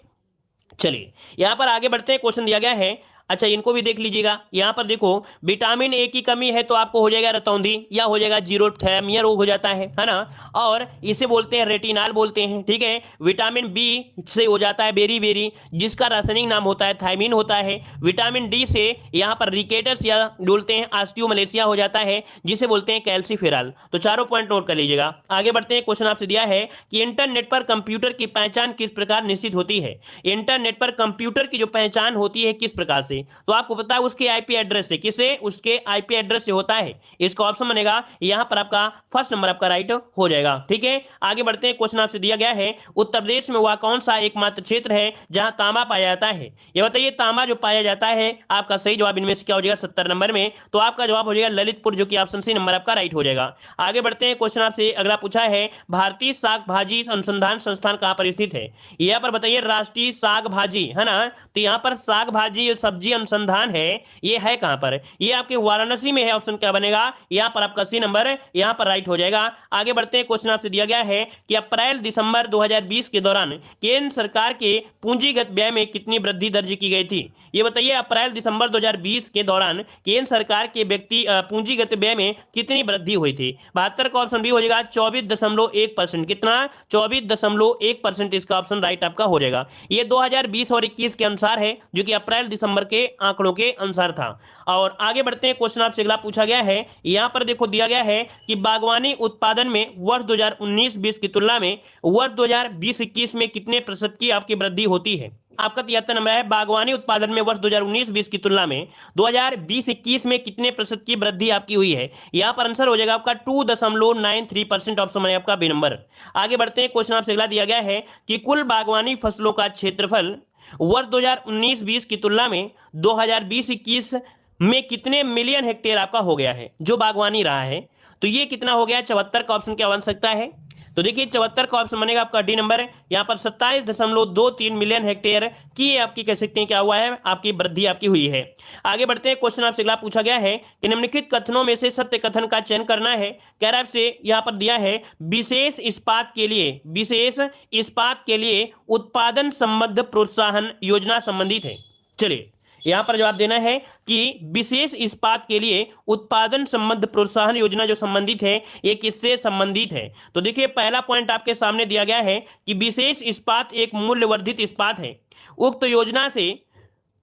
चलिए यहां पर आगे बढ़ते हैं, क्वेश्चन दिया गया है। अच्छा, इनको भी देख लीजिएगा। यहां पर देखो विटामिन ए की कमी है तो आपको हो जाएगा रतौंधी, या हो जाएगा जीरोथैमिया रोग हो जाता है ना। और इसे बोलते हैं रेटिनाल बोलते हैं। ठीक है, विटामिन बी से हो जाता है बेरी बेरी, जिसका रासायनिक नाम होता है थायमीन होता है। विटामिन डी से यहां पर रिकेटस या बोलते हैं ऑस्टियोमलेशिया हो जाता है, जिसे बोलते हैं कैल्सीफेरॉल। तो चारों पॉइंट नोट कर लीजिएगा। आगे बढ़ते हैं, क्वेश्चन आपसे दिया है कि इंटरनेट पर कंप्यूटर की पहचान किस प्रकार निश्चित होती है। इंटरनेट पर कंप्यूटर की जो पहचान होती है किस प्रकार से, तो आपको पता है उसके आईपी एड्रेस से, किसे, उसके आईपी एड्रेस से होता है। इसका ऑप्शन बनेगा यहां पर आपका फर्स्ट नंबर आपका राइट हो जाएगा। ठीक है, आगे बढ़ते हैं, क्वेश्चन आपसे दिया गया है उत्तर प्रदेश में वह कौन सा एकमात्र क्षेत्र है जहां तांबा पाया जाता है। ये बताइए तांबा जो पाया जाता है, आपका सही जवाब इनमें से क्या हो जाएगा 70 नंबर में। तो आपका जवाब हो जाएगा ललितपुर, जो कि ऑप्शन सी नंबर आपका राइट हो जाएगा। आगे बढ़ते हैं, क्वेश्चन आपसे अगला पूछा है भारतीय साग भाजी अनुसंधान संस्थान कहां पर स्थित है। यहां पर बताइए राष्ट्रीय साग भाजी, है ना। तो यहां पर साग भाजी सब्जी अनुसंधान है, ये है कहां पर, ये आपके वाराणसी में है। ऑप्शन क्या बनेगा यहां पर आपका सी नंबर यहां पर राइट हो जाएगा। आगे बढ़ते हैं, क्वेश्चन आपसे दिया गया है कि अप्रैल दिसंबर 2020 के दौरान केंद्र सरकार के पूंजीगत व्यय में कितनी वृद्धि दर्ज की गई थी। ये बताइए अप्रैल दिसंबर 2020 के दौरान केंद्र सरकार के व्यक्ति पूंजीगत व्यय में कितनी वृद्धि हुई थी। 72 का ऑप्शन भी हो जाएगा 24.1%। कितना, 24.1%। इसका ऑप्शन राइट आपका हो जाएगा। ये 2020 और 21 के अनुसार है, जो कि अप्रैल दिसंबर के आंकड़ों के अनुसार था। और आगे बढ़ते हैं, क्वेश्चन आपसे अगला पूछा गया है। यहां पर देखो दिया गया है कि बागवानी उत्पादन में वर्ष 2019-20 की तुलना में वर्ष 2020-21 में कितने प्रतिशत की आपकी वृद्धि होती है। आपका 73 नंबर है, बागवानी उत्पादन में वर्ष 2019-20 की तुलना में 2020-21 में कितने प्रतिशत की वृद्धि आपकी हुई है। यहां पर आंसर हो जाएगा आपका 2.93%। ऑप्शन है आपका बी नंबर। आगे बढ़ते हैं, क्वेश्चन आपसे अगला दिया गया है कि कुल बागवानी फसलों का क्षेत्रफल वर्ष 2019-20 की तुलना में 2020-21 में कितने मिलियन हेक्टेयर आपका हो गया है, जो बागवानी रहा है। तो ये कितना हो गया, 74 का ऑप्शन क्या बन सकता है। तो देखिए 74 का ऑप्शन बनेगा आपका डी नंबर। यहां पर 27.23 मिलियन हेक्टेयर की आपकी कह सकते हैं क्या हुआ है, आपकी वृद्धि आपकी हुई है। आगे बढ़ते हैं, क्वेश्चन आपसे अगला पूछा गया है कि निम्नलिखित कथनों में से सत्य कथन का चयन करना है। कह रहा है आपसे यहां पर दिया है विशेष इस्पात के लिए, विशेष इस्पात के लिए उत्पादन संबद्ध प्रोत्साहन योजना संबंधित है। चलिए यहां पर जवाब देना है कि विशेष इस्पात के लिए उत्पादन संबंध प्रोत्साहन योजना जो संबंधित है ये किससे संबंधित है। तो देखिए पहला पॉइंट आपके सामने दिया गया है कि विशेष इस्पात एक मूल्यवर्धित इस्पात है। उक्त योजना से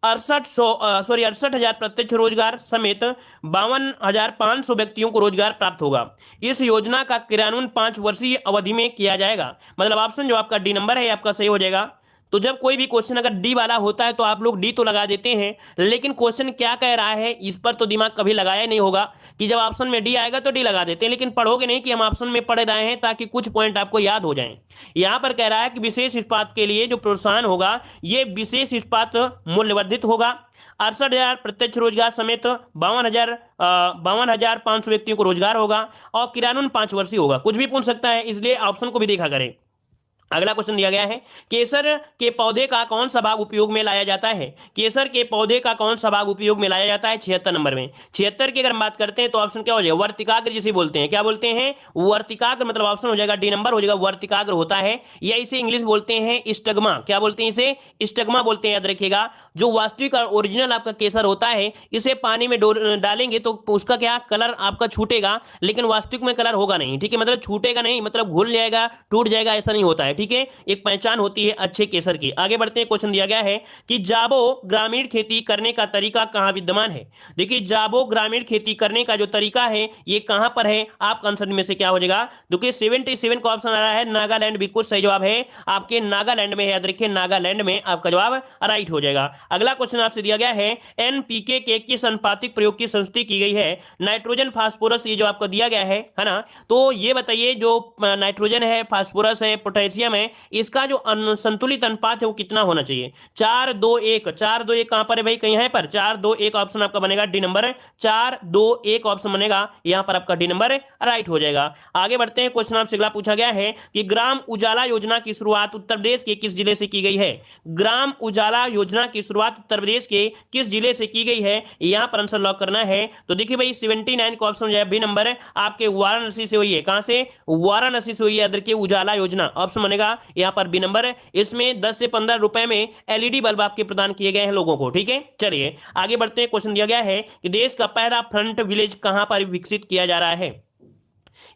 68,000 प्रत्यक्ष रोजगार समेत 52,500 व्यक्तियों को रोजगार प्राप्त होगा। इस योजना का क्रियान्वयन 5 वर्षीय अवधि में किया जाएगा। मतलब ऑप्शन जो आपका डी नंबर है आपका सही हो जाएगा। तो जब कोई भी क्वेश्चन अगर डी वाला होता है तो आप लोग डी तो लगा देते हैं, लेकिन क्वेश्चन क्या कह रहा है इस पर तो दिमाग कभी लगाया नहीं होगा कि जब ऑप्शन में डी आएगा तो डी लगा देते हैं, लेकिन पढ़ोगे नहीं कि हम ऑप्शन में पढ़ रहे हैं ताकि कुछ पॉइंट आपको याद हो जाएं। यहां पर कह रहा है कि विशेष इस्पात के लिए जो प्रोत्साहन होगा ये विशेष इस्पात मूल्यवर्धित होगा। 68,000 प्रत्यक्ष रोजगार समेत 52,500 व्यक्तियों को रोजगार होगा और किरानून 5 वर्षीय होगा। कुछ भी पूछ सकता है, इसलिए ऑप्शन को भी देखा करें। अगला क्वेश्चन दिया गया है, केसर के पौधे का कौन सा भाग उपयोग में लाया जाता है? केसर के पौधे का कौन सा भाग उपयोग में लाया जाता है? 76 नंबर में। 76 की अगर हम बात करते हैं तो ऑप्शन क्या हो जाएगा? वर्तिकाग्र जिसे बोलते हैं। क्या बोलते हैं? वर्तिकाग्र, मतलब ऑप्शन हो जाएगा डी नंबर हो जाएगा। वर्तिकाग्र होता है, या इसे इंग्लिश बोलते हैं स्टग्मा। क्या बोलते हैं? इसे स्टग्मा बोलते हैं, याद रखिएगा। जो वास्तविक और ओरिजिनल आपका केसर होता है, इसे पानी में डालेंगे तो उसका क्या कलर आपका छूटेगा, लेकिन वास्तविक में कलर होगा नहीं। ठीक है, मतलब छूटेगा नहीं, मतलब घुल जाएगा, टूट जाएगा, ऐसा नहीं होता है। ठीक है, एक पहचान होती है अच्छे केसर की। आगे बढ़ते हैं, क्वेश्चन दिया गया है कि जाबो ग्रामीण खेती करने का तरीका कहां विद्यमान है? देखिए, जाबो ग्रामीण खेती करने का जो तरीका है ये कहां पर है? आपका आंसर में से क्या हो जाएगा? देखिए 77 का ऑप्शन आ रहा है नागालैंड, बिल्कुल सही जवाब है आपके नागालैंड में। याद रखिए नागालैंड में आपका जवाब राइट हो जाएगा। अगला क्वेश्चन आपसे दिया गया है, एनपीके के किस अनुपातिक प्रयोग की संस्तुति की गई है? नाइट्रोजन, फास्फोरस, ये जो आपको दिया गया है ना, तो ये बताइए जो नाइट्रोजन है, फास्फोरस है, पोटेशियम है, इसका जो संतुलित अनुपात है वो कितना होना चाहिए? 4-2-1। 4-2-1 कहां पर है भाई? कहीं है पर 4-2-1 ऑप्शन आपका बनेगा डी नंबर। 4-2-1 ऑप्शन बनेगा यहां पर आपका डी नंबर राइट हो जाएगा। आगे बढ़ते हैं, क्वेश्चन आपसे अगला पूछा गया है कि ग्राम उजाला योजना की शुरुआत उत्तर प्रदेश के किस जिले से की गई है? ग्राम उजाला योजना की शुरुआत उत्तर प्रदेश के किस जिले से की गई है? यहां पर आंसर लॉक करना है। तो देखिए भाई 79 का ऑप्शन जो है बी नंबर आपके वाराणसी से हुई है। कहां से? वाराणसी से हुई है। याद रखिए उजाला योजना ऑप्शन बनेगा यहां पर बी नंबर। इसमें 10 से 15 रुपए में एलईडी बल्ब आपके प्रदान किए गए हैं लोगों को। ठीक है, चलिए आगे बढ़ते हैं। क्वेश्चन दिया गया है कि देश का पहला फ्रंट विलेज कहां पर विकसित किया जा रहा है?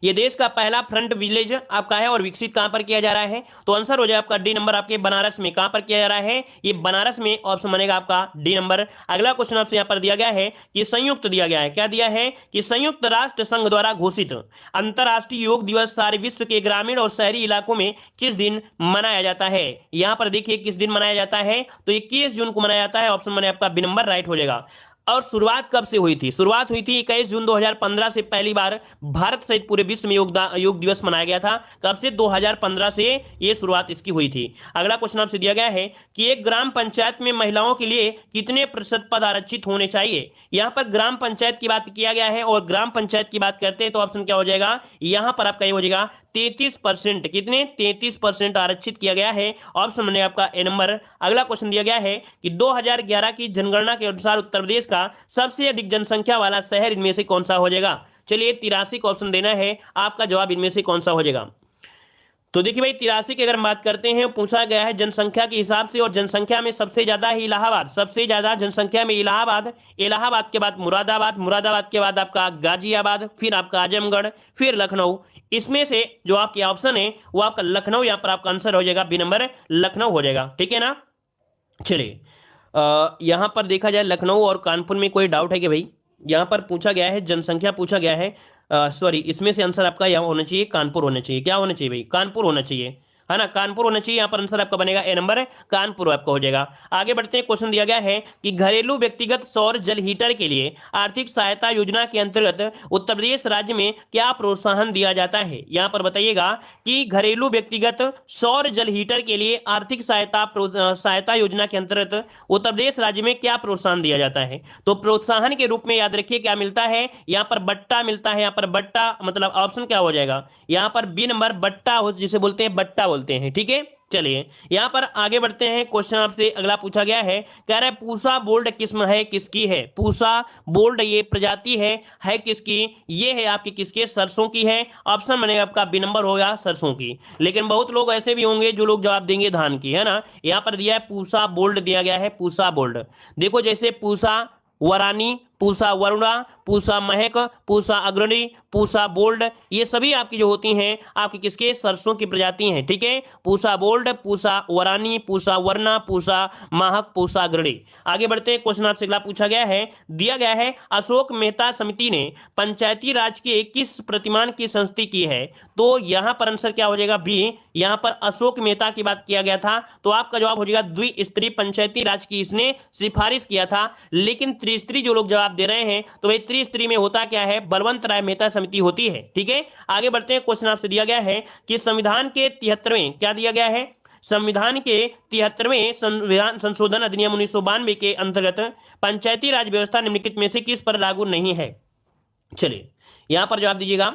ये देश का पहला फ्रंट विलेज आपका है और विकसित कहां पर किया जा रहा है? तो आंसर हो जाए आपका डी नंबर आपके बनारस में। कहां पर किया जा रहा है? ये बनारस में, ऑप्शन बनेगा आपका डी नंबर। अगला क्वेश्चन आपसे यहां पर दिया गया है कि संयुक्त दिया गया है। क्या दिया है? कि संयुक्त राष्ट्र संघ द्वारा घोषित अंतरराष्ट्रीय योग दिवस सारे विश्व के ग्रामीण और शहरी इलाकों में किस दिन मनाया जाता है? यहां पर देखिए किस दिन मनाया जाता है, तो 21 जून को मनाया जाता है। ऑप्शन बने आपका बी नंबर राइट हो जाएगा। और शुरुआत कब से हुई थी? शुरुआत हुई थी 21 जून 2015 से पहली बार भारत सहित पूरे विश्व में योग दिवस मनाया गया था। कब से? 2015 से ये शुरुआत इसकी हुई थी। अगला क्वेश्चन आपसे दिया गया है कि एक ग्राम पंचायत में महिलाओं के लिए कितने प्रतिशत पद आरक्षित होने चाहिए? यहां पर ग्राम पंचायत की बात किया गया है और ग्राम पंचायत की बात करते हैं तो ऑप्शन क्या हो जाएगा? यहां पर आपका ये हो जाएगा 33%। कितने? 33% आरक्षित किया गया है। ऑप्शन बने आपका ए नंबर। अगला क्वेश्चन दिया गया है कि 2011 की जनगणना के अनुसार उत्तर प्रदेश का सबसे अधिक जनसंख्या वाला शहर इनमें से कौन सा हो जाएगा? चलिए 83 का ऑप्शन देना है, आपका जवाब इनमें से कौन सा हो जाएगा? तो देखिए भाई 83 की अगर हम बात करते हैं, पूछा गया है जनसंख्या के हिसाब से, और जनसंख्या में सबसे ज्यादा है इलाहाबाद। सबसे ज्यादा जनसंख्या में इलाहाबाद, इलाहाबाद के बाद मुरादाबाद, मुरादाबाद के बाद आपका गाजियाबाद, फिर आपका आजमगढ़, फिर लखनऊ। इसमें से जो आपके ऑप्शन है वो आपका लखनऊ, यहां पर आपका आंसर हो जाएगा बी नंबर, लखनऊ हो जाएगा। ठीक है ना, चलिए यहां पर देखा जाए लखनऊ और कानपुर में कोई डाउट है कि भाई? यहां पर पूछा गया है जनसंख्या, पूछा गया है सॉरी, इसमें से आंसर आपका यहाँ होना चाहिए कानपुर होना चाहिए। क्या होना चाहिए भाई? कानपुर होना चाहिए, है ना, कानपुर होना चाहिए। यहाँ पर आंसर आपका बनेगा ए नंबर, कानपुर आपका हो जाएगा। आगे बढ़ते हैं, क्वेश्चन दिया गया है कि घरेलू व्यक्तिगत सौर जल हीटर के लिए आर्थिक सहायता योजना के अंतर्गत उत्तर प्रदेश राज्य में क्या प्रोत्साहन दिया जाता है? यहाँ पर बताइएगा कि घरेलू व्यक्तिगत सौर जल हीटर के लिए आर्थिक सहायता योजना के अंतर्गत उत्तर प्रदेश राज्य में क्या प्रोत्साहन दिया जाता है? तो प्रोत्साहन के रूप में याद रखिए क्या मिलता है? यहाँ पर बट्टा मिलता है। यहाँ पर बट्टा मतलब ऑप्शन क्या हो जाएगा? यहाँ पर बी नंबर बट्टा, जिसे बोलते हैं बट्टा बोलते हैं। ठीक है, चलिए यहां पर आगे बढ़ते हैं। क्वेश्चन आपसे अगला पूछा गया है, कह रहा है पूसा बोल्ड किस्म है किसकी है? पूसा बोल्ड ये प्रजाति है किसकी? ये है आपकी किसके? सरसों की है। ऑप्शन बनेगा आपका बी नंबर होगा सरसों की। लेकिन बहुत लोग ऐसे भी होंगे जो लोग जवाब देंगे धान की, है ना। यहां पर दिया है पूसा बोल्ड, दिया गया है पूसा बोल्ड। देखो जैसे पूसा, वरानी, पूसा वरुणा, पूसा महक, पूसा अग्रणी, पूसा बोल्ड, ये सभी आपकी जो होती हैं आपकी किसके सरसों की प्रजाति हैं। ठीक है, पूसा बोल्ड, पूसा वरानी, पूसा वरना, पूसा महक, पूसा अग्रणी। आगे बढ़ते हैं, क्वेश्चन आपसे अगला पूछा गया है, दिया गया है अशोक मेहता समिति ने पंचायती राज के किस प्रतिमान की संस्तुति की है। तो यहां पर आंसर क्या हो जाएगा, बी। यहां पर अशोक मेहता की बात किया गया था, तो आपका जवाब हो जाएगा द्विस्तरीय पंचायती राज की इसने सिफारिश किया था। लेकिन त्रिस्तरीय जो लोग जवाब दे रहे हैं, तो भाई त्रिस्तरीय में होता क्या है, बलवंत राय मेहता समिति होती है। ठीक है, आगे बढ़ते हैं, क्वेश्चन आपसे दिया गया है कि संविधान के 73वें, क्या दिया गया है, संविधान के 73वें संविधान संशोधन अधिनियम 1992 के अंतर्गत पंचायती राज व्यवस्था निम्नलिखित में से किस पर लागू नहीं है। चलिए यहां पर जवाब दीजिएगा।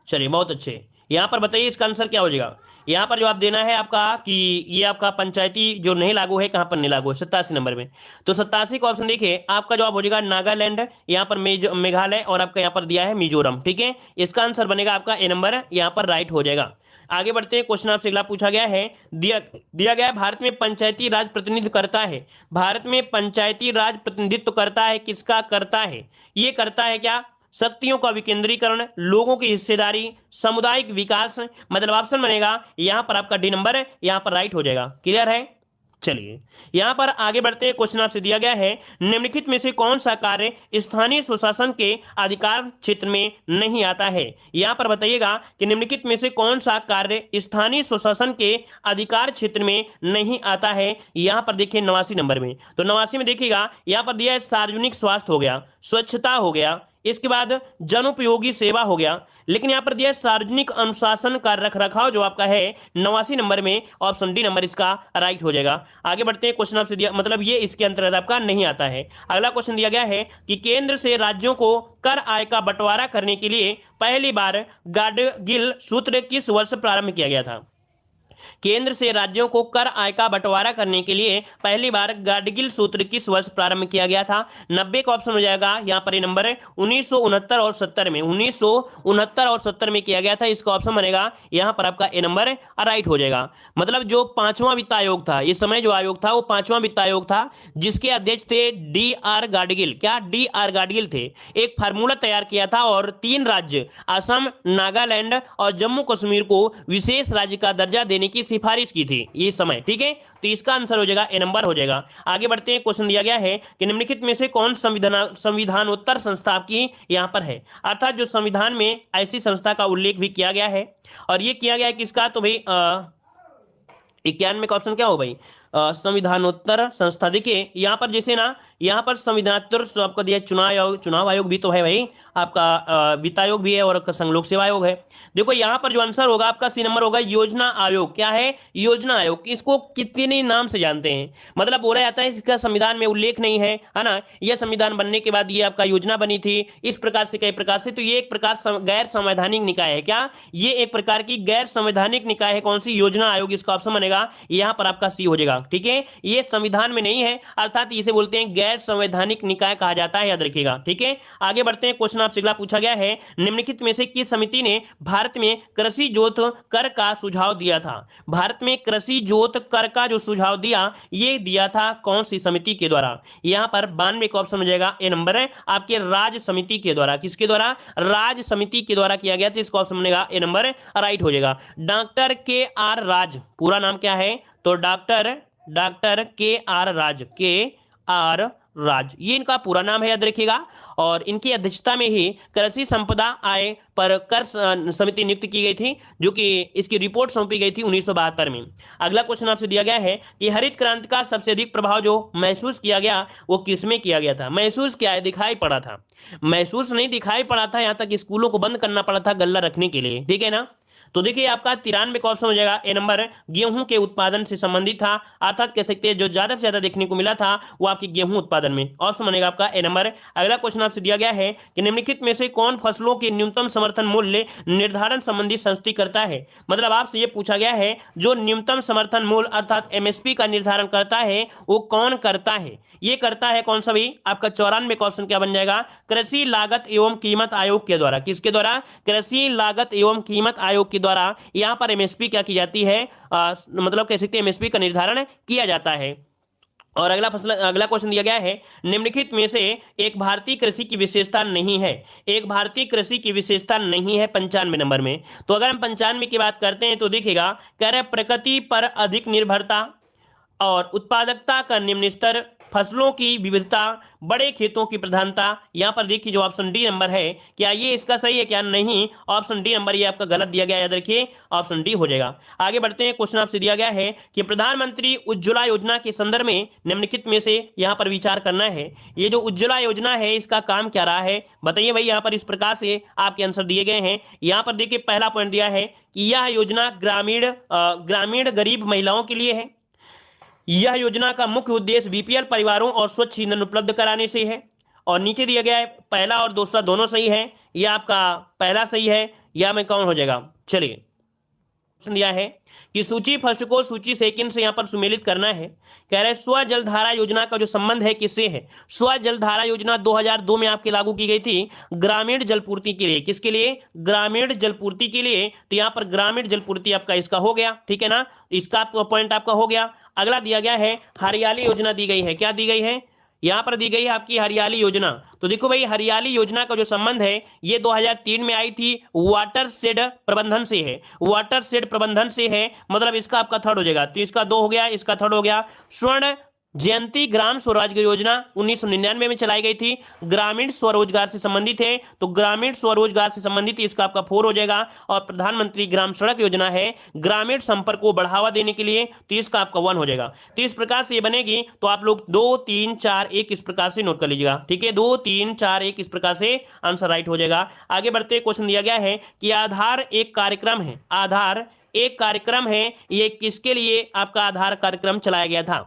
चलिए बहुत अच्छे, यहां पर बताइए इसका आंसर क्या हो जाएगा। यहां पर जवाब देना है आपका कि ये आपका पंचायती जो नहीं लागू है, कहां पर नहीं लागू है, 87 नंबर में। तो 87 का ऑप्शन देखिए, आपका जवाब हो जाएगा नागालैंड, यहां पर मेघालय, और आपका यहां पर दिया है मिजोरम। ठीक है, इसका आंसर बनेगा आपका ए नंबर, यहां पर राइट हो जाएगा। आगे बढ़ते हैं, क्वेश्चन आपसे अगला पूछा गया है, दिया गया है भारत में पंचायती राज प्रतिनिधित्व करता है। भारत में पंचायती राज प्रतिनिधित्व करता है, किसका करता है, ये करता है क्या, शक्तियों का विकेंद्रीकरण, लोगों की हिस्सेदारी, सामुदायिक विकास, मतलब ऑप्शन बनेगा यहां पर आपका डी नंबर, यहां पर राइट हो जाएगा। क्लियर है, चलिए यहां पर आगे बढ़ते हैं, क्वेश्चन आपसे दिया गया है, निम्नलिखित में से कौन सा कार्य स्थानीय स्वशासन के अधिकार क्षेत्र में नहीं आता है। यहां पर बताइएगा कि निम्नलिखित में से कौन सा कार्य स्थानीय स्वशासन के अधिकार क्षेत्र में नहीं आता है। यहां पर देखिए 89 नंबर में, तो 89 में देखिएगा यहां पर दिया है सार्वजनिक स्वास्थ्य हो गया, स्वच्छता हो गया, इसके बाद जनोपयोगी सेवा हो गया, लेकिन यहां पर दिया सार्वजनिक अनुशासन का रखरखाव जो आपका है 89 नंबर में, ऑप्शन डी नंबर इसका राइट हो जाएगा। आगे बढ़ते हैं, क्वेश्चन आपसे दिया, मतलब ये इसके अंतर्गत आपका नहीं आता है। अगला क्वेश्चन दिया गया है कि केंद्र से राज्यों को कर आय का बंटवारा करने के लिए पहली बार गाडगिल सूत्र किस वर्ष प्रारंभ किया गया था। केंद्र से राज्यों को कर आय का बंटवारा करने के लिए पहली बार गाडगिल सूत्र किस वर्ष प्रारंभ किया गया था। 90 का ऑप्शन हो जाएगा, यहां पर ये नंबर है 1969 और 70 में, 1969 और 70 में किया गया था, इसका ऑप्शन बनेगा यहां पर आपका ए नंबर राइट हो जाएगा। मतलब जो पांचवा वित्त आयोग था, इस समय जो आयोग था वो पांचवा वित्त आयोग था, जिसके अध्यक्ष थे डी आर गाडगिल। क्या डी आर गाडगिल थे, एक फार्मूला तैयार किया था और 3 राज्य असम, नागालैंड और जम्मू कश्मीर को विशेष राज्य का दर्जा देने की सिफारिश की थी इस समय। ठीक है, तो इसका आंसर हो जाएगा ए नंबर हो जाएगा। आगे बढ़ते हैं, क्वेश्चन दिया गया है कि निम्नलिखित में से कौन संविधानोत्तर संस्था की यहां पर है, अर्थात जो संविधान में ऐसी संस्था का उल्लेख भी किया गया है, और ये किया गया है किसका, तो भाई 91 का ऑप्शन क्या हो भाई, संविधानोत्तर संस्था। देखिए यहां पर जैसे ना, यहां पर संविधानोत्तर आपका दिया चुनाव आयोग भी तो है भाई, आपका वित्त आयोग भी है और संघ लोक सेवा आयोग है। देखो यहां पर जो आंसर होगा आपका सी नंबर होगा, योजना आयोग। क्या है, योजना आयोग। इसको कितने नाम से जानते हैं, मतलब बोला जाता है इसका संविधान में उल्लेख नहीं है ना, यह संविधान बनने के बाद ये आपका योजना बनी थी, इस प्रकार से कई प्रकार से, तो ये एक प्रकार गैर संवैधानिक निकाय है। क्या, ये एक प्रकार की गैर संवैधानिक निकाय है, कौन सी, योजना आयोग, इसका ऑप्शन बनेगा यहां पर आपका सी हो जाएगा। ठीक है, ये संविधान में नहीं है, अर्थात इसे बोलते हैं गैर संवैधानिक निकाय कहा जाता है, याद रखिएगा। ठीक है, आगे बढ़ते हैं, क्वेश्चन आपसे अगला पूछा गया है, निम्नलिखित में से किस समिति ने भारत में कृषि जोत कर का सुझाव दिया था। भारत में कृषि जोत कर का जो सुझाव दिया, ये दिया था कौन सी समिति के द्वारा। यहां पर 92 का ऑप्शन हो जाएगा, ए नंबर है आपके राज्य समिति के द्वारा। किसके द्वारा, राज्य समिति के द्वारा किया गया था, इसका ऑप्शन बनेगा ए नंबर राइट हो जाएगा। डॉक्टर के आर राज, पूरा नाम क्या है, तो डॉक्टर के आर राज, के आर राज, ये इनका पूरा नाम है, याद रखिएगा। और इनकी अध्यक्षता में ही कृषि संपदा आय पर कर समिति नियुक्त की गई थी, जो कि इसकी रिपोर्ट सौंपी गई थी 1972 में। अगला क्वेश्चन आपसे दिया गया है कि हरित क्रांति का सबसे अधिक प्रभाव जो महसूस किया गया वो किसमें किया गया था। महसूस क्या है, दिखाई पड़ा था, महसूस नहीं दिखाई पड़ा था, यहां तक स्कूलों को बंद करना पड़ा था गल्ला रखने के लिए। ठीक है ना, तो देखिए आपका 93 का ऑप्शन हो जाएगा, ए नंबर गेहूं के उत्पादन से संबंधित था, अर्थात कह सकते हैं जो ज्यादा से ज्यादा देखने को मिला था वो आपकी गेहूं उत्पादन में, ऑप्शन बनेगा आपका ए नंबर। अगला क्वेश्चन आपसे दिया गया है कि निम्नलिखित में से कौन फसलों के न्यूनतम समर्थन मूल्य निर्धारण संबंधी संस्तुति करता है। मतलब आपसे ये पूछा गया है जो न्यूनतम समर्थन मूल्य अर्थात एमएसपी का निर्धारण करता है वो कौन करता है, ये करता है कौन सा भी, आपका 94 का ऑप्शन क्या बन जाएगा, कृषि लागत एवं कीमत आयोग के द्वारा। किसके द्वारा, कृषि लागत एवं कीमत आयोग के द्वारा यहां पर एमएसपी क्या की जाती है, मतलब कह सकते हैं एमएसपी का निर्धारण किया जाता है। और अगला क्वेश्चन दिया गया है, निम्नलिखित में से एक भारतीय कृषि की विशेषता नहीं है। एक भारतीय कृषि की विशेषता नहीं है 95 नंबर में। तो अगर हम 95 की बात करते हैं तो देखिएगा, कह रहे प्रकृति पर अधिक निर्भरता और उत्पादकता का निम्न स्तर, फसलों की विविधता, बड़े खेतों की प्रधानता। यहां पर देखिए जो ऑप्शन डी नंबर है, क्या ये इसका सही है क्या? नहीं, ऑप्शन डी नंबर ये आपका गलत दिया गया है, याद रखिए ऑप्शन डी हो जाएगा। आगे बढ़ते हैं, क्वेश्चन आपसे दिया गया है कि प्रधानमंत्री उज्ज्वला योजना के संदर्भ में निम्नलिखित में से यहां पर विचार करना है। ये जो उज्ज्वला योजना है इसका काम क्या रहा है बताइए भाई। यहां पर इस प्रकार से आपके आंसर दिए गए हैं। यहां पर देखिए पहला पॉइंट दिया है कि यह योजना ग्रामीण गरीब महिलाओं के लिए है। यह योजना का मुख्य उद्देश्य बीपीएल परिवारों और स्वच्छ ईंधन उपलब्ध कराने से है। और नीचे दिया गया है पहला और दूसरा दोनों सही है। यह आपका पहला सही है, या में कौन हो जाएगा? चलिए, दिया है कि सूची फर्स्ट को सूची सेकंड से यहां पर सुमेलित करना है। कह रहे स्व जलधारा योजना का जो संबंध है किससे है? स्व जलधारा योजना 2002 में आपके लागू की गई थी ग्रामीण जलपूर्ति के लिए। किसके लिए? ग्रामीण जलपूर्ति के लिए। तो यहां पर ग्रामीण जलपूर्ति आपका इसका हो गया, ठीक है ना, इसका पॉइंट आपका हो गया। अगला दिया गया है हरियाली योजना दी गई है। क्या दी गई है? यहां पर दी गई है आपकी हरियाली योजना। तो देखो भाई, हरियाली योजना का जो संबंध है ये 2003 में आई थी, वाटर शेड प्रबंधन से है। वाटर शेड प्रबंधन से है, मतलब इसका आपका थर्ड हो जाएगा। तो इसका 2 हो गया, इसका थर्ड हो गया। स्वर्ण जयंती ग्राम स्वराज्य योजना 1999 में चलाई गई थी, ग्रामीण स्वरोजगार से संबंधित है। तो ग्रामीण स्वरोजगार से संबंधित इसका आपका 4 हो जाएगा। और प्रधानमंत्री ग्राम सड़क योजना है ग्रामीण संपर्क को बढ़ावा देने के लिए, तो इसका आपका 1 हो जाएगा। तो इस प्रकार से ये बनेगी। तो आप लोग 2 3 4 1 इस प्रकार से नोट कर लीजिएगा, ठीक है। 2 3 4 1 इस प्रकार से आंसर राइट हो जाएगा। आगे बढ़ते, क्वेश्चन दिया गया है कि आधार एक कार्यक्रम है। आधार एक कार्यक्रम है, ये किसके लिए आपका आधार कार्यक्रम चलाया गया था?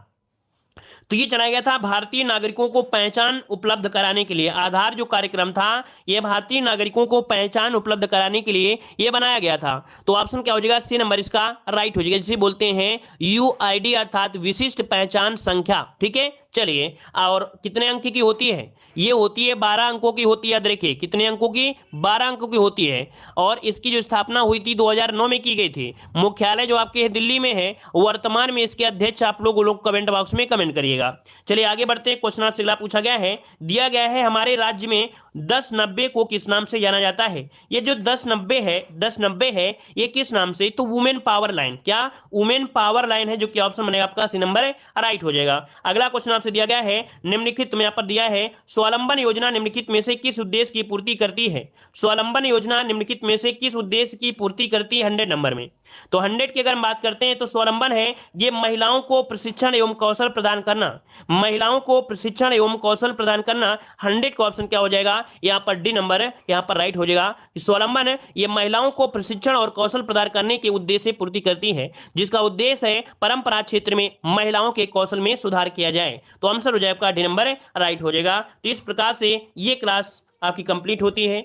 तो ये चलाया गया था भारतीय नागरिकों को पहचान उपलब्ध कराने के लिए। आधार जो कार्यक्रम था ये भारतीय नागरिकों को पहचान उपलब्ध कराने के लिए ये बनाया गया था। तो ऑप्शन क्या हो जाएगा? सी नंबर इसका राइट हो जाएगा, जिसे बोलते हैं यूआईडी अर्थात विशिष्ट पहचान संख्या, ठीक है। चलिए, और कितने अंक की होती है? ये होती है 12 अंकों की होती है। याद रखिए कितने अंकों की? 12 अंकों की होती है। और इसकी जो स्थापना हुई थी 2009 में की गई थी। मुख्यालय जो आपके दिल्ली में है, वर्तमान में इसके अध्यक्ष आप लोग कमेंट बॉक्स में कमेंट करिएगा। चलिए आगे बढ़ते हैं, क्वेश्चन आपसे अगला पूछा गया है, दिया गया है हमारे राज्य में 1090 को किस नाम से जाना जाता है? ये जो 1090 है ये किस नाम से? तो वुमेन पावर लाइन। क्या? वुमेन पावर लाइन है, जो कि ऑप्शन बनेगा आपका सी नंबर राइट हो जाएगा। अगला क्वेश्चन आपसे दिया गया है, निम्नलिखित में यहां पर दिया है स्वावलंबन योजना निम्नलिखित में से किस उद्देश्य की पूर्ति करती है? स्वावलंबन योजना निम्नलिखित में से किस उद्देश्य की पूर्ति करती है 100 नंबर में? तो 100 की अगर हम बात करते हैं तो स्वावलंबन है ये महिलाओं को प्रशिक्षण एवं कौशल प्रदान करना। महिलाओं को प्रशिक्षण एवं कौशल प्रदान करना। 100 का ऑप्शन क्या हो जाएगा? यहां पर डी नंबर यहां पर राइट हो जाएगा। स्वावलंबन ये महिलाओं को प्रशिक्षण और कौशल प्रदान करने के उद्देश्य से पूर्ति करती है, जिसका उद्देश्य है परंपरा क्षेत्र में महिलाओं के कौशल में सुधार किया जाए। तो आंसर हो जाएगा डी नंबर राइट हो जाएगा। तो इस प्रकार से ये क्लास आपकी कंप्लीट होती है।